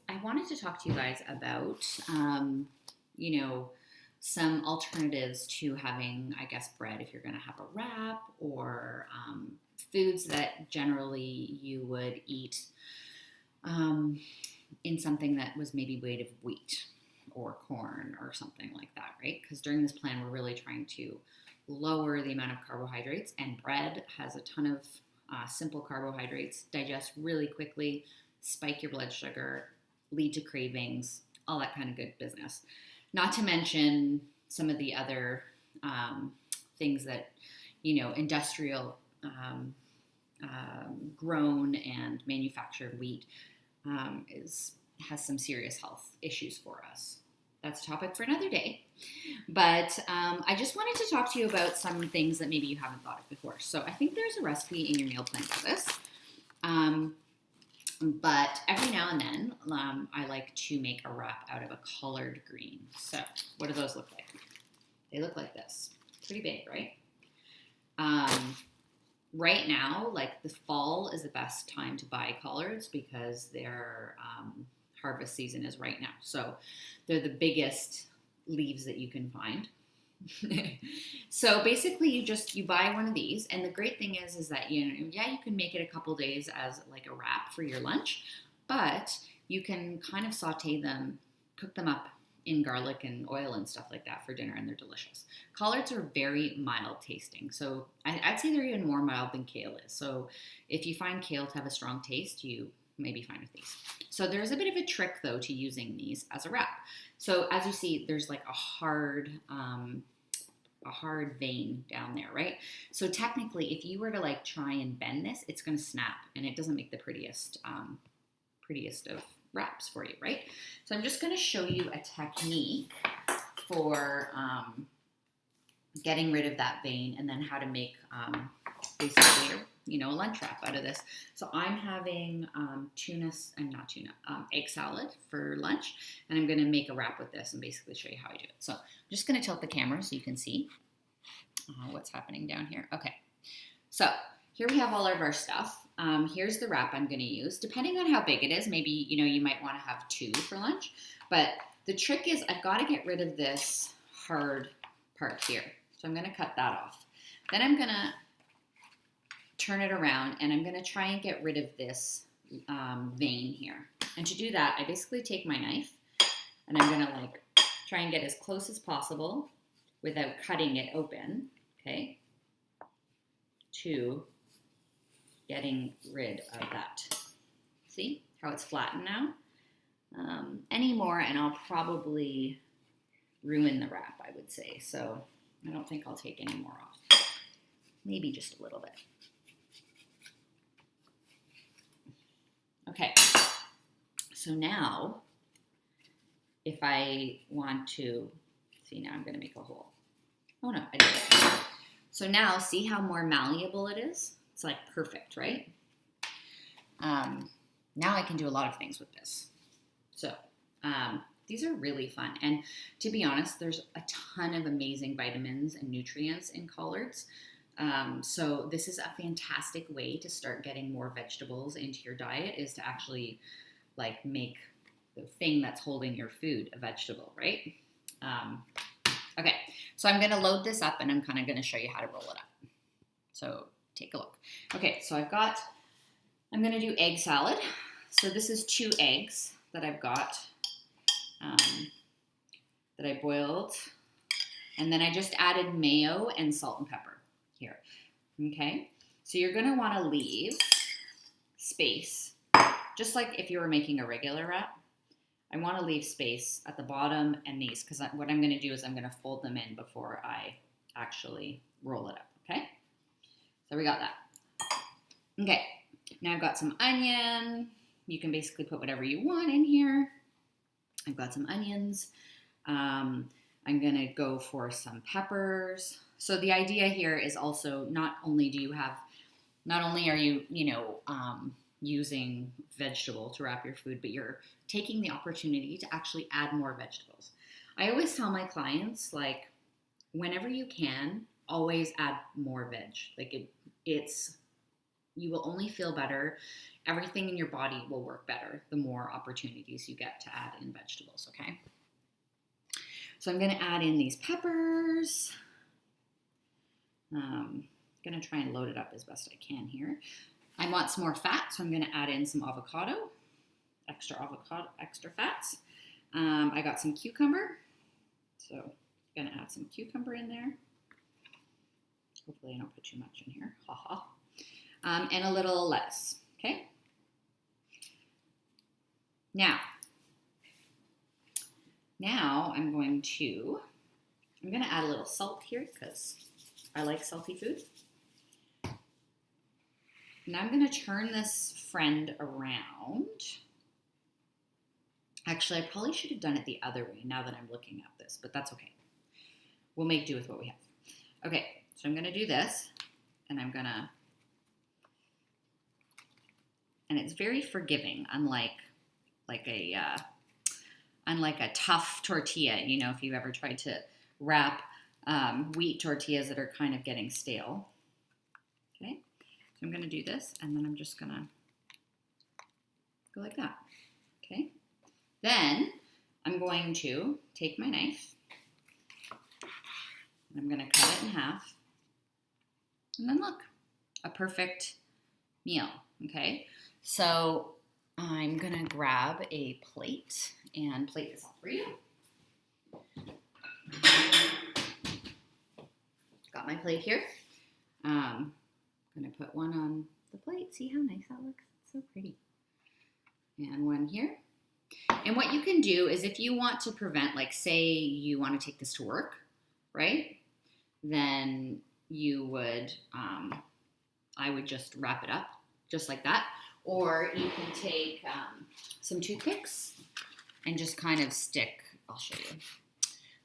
I wanted to talk to you guys about, you know, some alternatives to having, I guess, bread if you're going to have a wrap or foods that generally you would eat um, in something that was maybe made of wheat or corn or something like that, right? Because during this plan, we're really trying to lower the amount of carbohydrates, and bread has a ton of simple carbohydrates, digest really quickly, spike your blood sugar, lead to cravings, all that kind of good business. Not to mention some of the other things that, industrial grown and manufactured wheat is has some serious health issues for us. That's a topic for another day. But I just wanted to talk to you about some things that maybe you haven't thought of before. So I think there's a recipe in your meal plan for this. But every now and then, I like to make a wrap out of a collard green. So what do those look like? They look like this. Pretty big, right? Right now, like the fall is the best time to buy collards because their harvest season is right now. So they're the biggest leaves that you can find. So basically you buy one of these, and the great thing is that you can make it a couple days as like a wrap for your lunch, but you can kind of saute them, cook them up in garlic and oil and stuff like that for dinner, and they're delicious. Collards are very mild tasting, so I'd say they're even more mild than kale is. So if you find kale to have a strong taste, you may be fine with these. So there's a bit of a trick though to using these as a wrap. So as you see, there's like a hard vein down there, right? So technically, if you were to like try and bend this, it's going to snap, and it doesn't make the prettiest of wraps for you, right? So I'm just going to show you a technique for getting rid of that vein, and then how to make basically a lunch wrap out of this. So I'm having egg salad for lunch, and I'm going to make a wrap with this and basically show you how I do it. So I'm just going to tilt the camera so you can see what's happening down here. Okay, so here we have all of our stuff. Here's the wrap I'm going to use. Depending on how big it is, maybe you might want to have two for lunch. But the trick is I've got to get rid of this hard part here. So I'm going to cut that off. Then I'm going to turn it around, and I'm going to try and get rid of this vein here. And to do that, I basically take my knife, and I'm going to like try and get as close as possible without cutting it open, okay, to getting rid of that. See how it's flattened now? Any more, and I'll probably ruin the wrap, I would say. So I don't think I'll take any more off. Maybe just a little bit. Okay, so now if I want to, see, now I'm going to make a hole. Oh no, I did it. So now see how more malleable it is? It's like perfect, right? Now I can do a lot of things with this. So these are really fun. And to be honest, there's a ton of amazing vitamins and nutrients in collards. So this is a fantastic way to start getting more vegetables into your diet, is to actually like make the thing that's holding your food a vegetable, right? Okay, so I'm going to load this up, and I'm kind of going to show you how to roll it up. So take a look. Okay, so I'm going to do egg salad. So this is 2 eggs that I've got that I boiled, and then I just added mayo and salt and pepper here. Okay, so you're going to want to leave space, just like if you were making a regular wrap. I want to leave space at the bottom and these, because what I'm going to do is I'm going to fold them in before I actually roll it up, okay? So we got that. Okay, now I've got some onion. You can basically put whatever you want in here. I've got some onions. I'm going to go for some peppers. So the idea here is also not only are you, using vegetable to wrap your food, but you're taking the opportunity to actually add more vegetables. I always tell my clients, like, whenever you can, always add more veg. Like it's You will only feel better. Everything in your body will work better the more opportunities you get to add in vegetables, okay? So I'm gonna add in these peppers. Gonna try and load it up as best I can here. I want some more fat, so I'm gonna add in some avocado, extra fats. I got some cucumber, so I'm gonna add some cucumber in there. Hopefully I don't put too much in here, haha. And a little lettuce, okay? Now I'm gonna add a little salt here because I like salty food. Now I'm gonna turn this friend around. Actually, I probably should have done it the other way now that I'm looking at this, but that's okay. We'll make do with what we have. Okay, so I'm gonna do this, and and it's very forgiving, unlike a tough tortilla. You know, if you've ever tried to wrap wheat tortillas that are kind of getting stale. Okay, so I'm gonna do this, and then I'm just gonna go like that. Okay, then I'm going to take my knife, and I'm gonna cut it in half, and then look, a perfect meal. Okay, so I'm gonna grab a plate and plate this up for you. Got my plate here. I'm gonna put one on the plate. See how nice that looks? It's so pretty. And one here. And what you can do is if you want to prevent, like say you want to take this to work, right? Then you would, I would just wrap it up just like that. Or you can take some toothpicks and just kind of stick, I'll show you,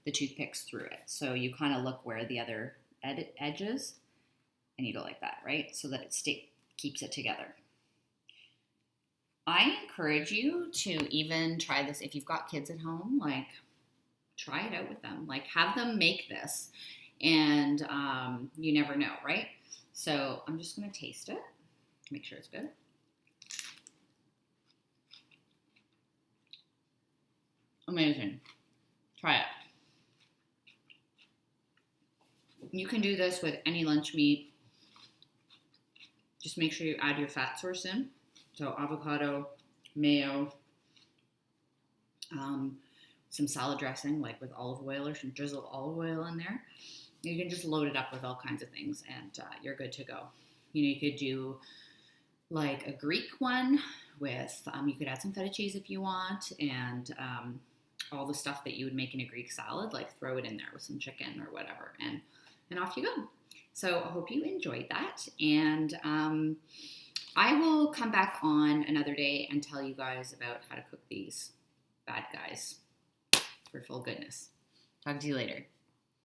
the toothpicks through it. So you kind of look where the other edges, and you go like that, right? So that it keeps it together. I encourage you to even try this if you've got kids at home, like try it out with them. Like have them make this, and you never know, right? So I'm just gonna taste it, make sure it's good. Amazing. Try it. You can do this with any lunch meat. Just make sure you add your fat source in. So avocado, mayo, some salad dressing, like with olive oil or some drizzle of olive oil in there. You can just load it up with all kinds of things, and you're good to go. You know, you could do like a Greek one with, you could add some feta cheese if you want, and all the stuff that you would make in a Greek salad, like throw it in there with some chicken or whatever, and off you go. So I hope you enjoyed that, and I will come back on another day and tell you guys about how to cook these bad guys for full goodness. Talk to you later.